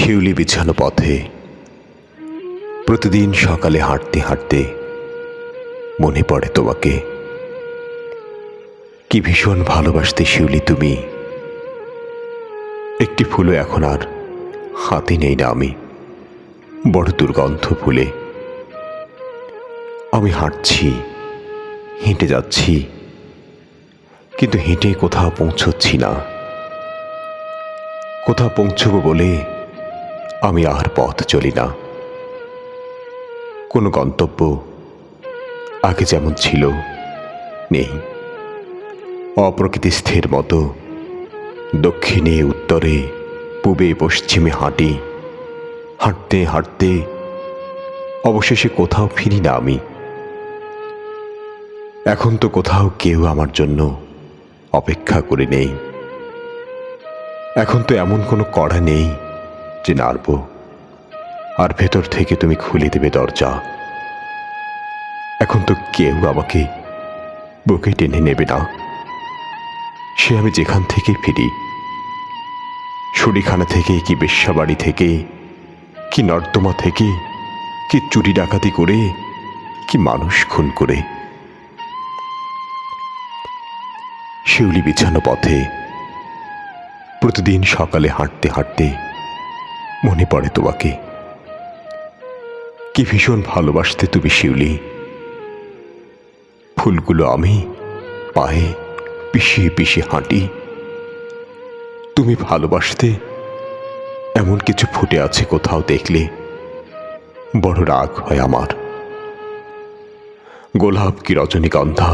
শিউলি বিছানো পথে প্রতিদিন সকালে হাঁটতে হাঁটতে মনে পড়ে তোমাকে। কি ভীষণ ভালোবাসতে শিউলি তুমি। একটি ফুলও এখন আর হাতে নেই না আমি, বড় দুর্গন্ধ ফুলে। আমি হাঁটছি, হেঁটে যাচ্ছি, কিন্তু হেঁটে কোথাও পৌঁছচ্ছি না। কোথাও পৌঁছবো বলে আমি আর পথ চলি না। কোনো গন্তব্য আগে যেমন ছিল নেই। অপ্রকৃতিস্থের মতো দক্ষিণে উত্তরে পূবে পশ্চিমে হাঁটি, হাঁটতে হাঁটতে অবশেষে কোথাও ফিরি না আমি। এখন তো কোথাও কেউ আমার জন্য অপেক্ষা করে নেই। এখন তো এমন কোনো কড়া নেই যে নাড়ব আর ভেতর থেকে তুমি খুলে দেবে দরজা। এখন তো কেউ আমাকে বুকে টেনে নেবে না। সে আমি যেখান থেকে ফিরি, ছুরিখানা থেকে কি বেশ্যাবাড়ি থেকে, কি নর্দমা থেকে, কি চুরি ডাকাতি করে, কি মানুষ খুন করে। শিউলি বিছানো পথে প্রতিদিন সকালে হাঁটতে হাঁটতে মনে পড়ে তোমাকে। কি ভীষণ ভালোবাসতে তুমি শিউলি। ফুলগুলো আমি পায়ে পিষিয়ে পিষিয়ে হাঁটি। তুমি ভালোবাসতে এমন কিছু ফুটে আছে কোথাও দেখলে বড় রাগ হয় আমার। গোলাপ কি রজনীগন্ধা,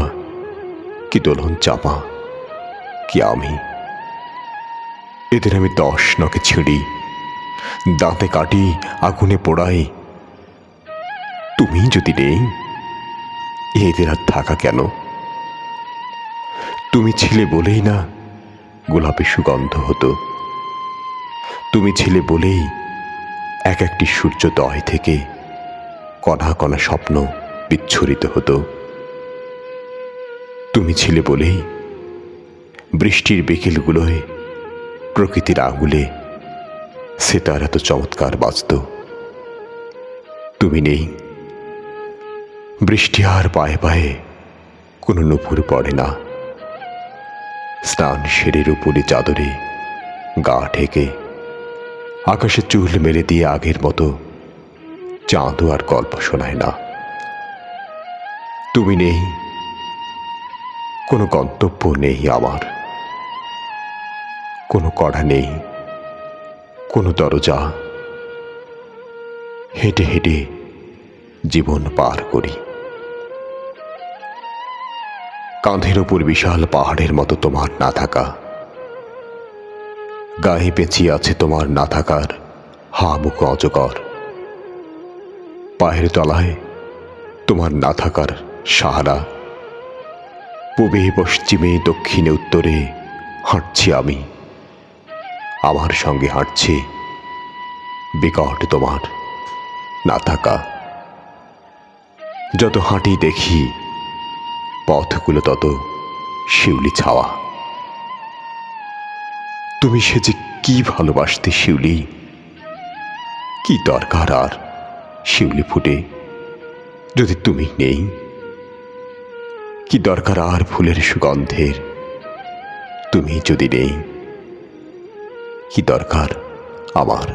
কি দোলন চাপা, কি আমি, এদের আমি 10 নখে ছিঁড়ি, দাঁতে কাটি, আগুনে পোড়াই। তুমি যদি নেই, এদের আর থাকা কেন? তুমি ছিলে বলেই না গোলাপে সুগন্ধ হতো। তুমি ছিলে বলেই এক একটি সূর্যোদয় থেকে কণা কণা স্বপ্ন বিচ্ছুরিত হতো। তুমি ছিলে বলেই বৃষ্টির বিকেলগুলোয় প্রকৃতির আঙুলে সেতার এত চমৎকার বাজত। তুমি নেই, বৃষ্টি আর পায়ে পায়ে কোনো নুপুর পড়ে না। স্নান সেরে উপরে চাদরে গা ঢেকে আকাশে চুল মেলে দিয়ে আগের মতো চাঁদও আর গল্প শোনায় না। তুমি নেই, কোনো গন্তব্য নেই আমার, কোনো কড়া নেই, কোনো দরজা। হেঁটে হেঁটে জীবন পার করি। কাঁধের ওপর বিশাল পাহাড়ের মতো তোমার না থাকা, গায়ে পেঁচিয়ে আছে তোমার না থাকার হা মুখ অজগর। পায়ের তলায় তোমার না থাকার সাহারা। পূবে পশ্চিমে দক্ষিণে উত্তরে হাঁটছি আমি, আমার সঙ্গে হাঁটছি বিকট তোমার না থাকা। যত হাঁটি দেখি পথগুলো তত শিউলি ছাওয়া। তুমি সে যে কি ভালোবাসতে শিউলি। কি দরকার আর শিউলি ফুটে যদি তুমি নেই? কি দরকার আর ফুলের সুগন্ধের তুমি যদি নেই? কি দরকার আমার?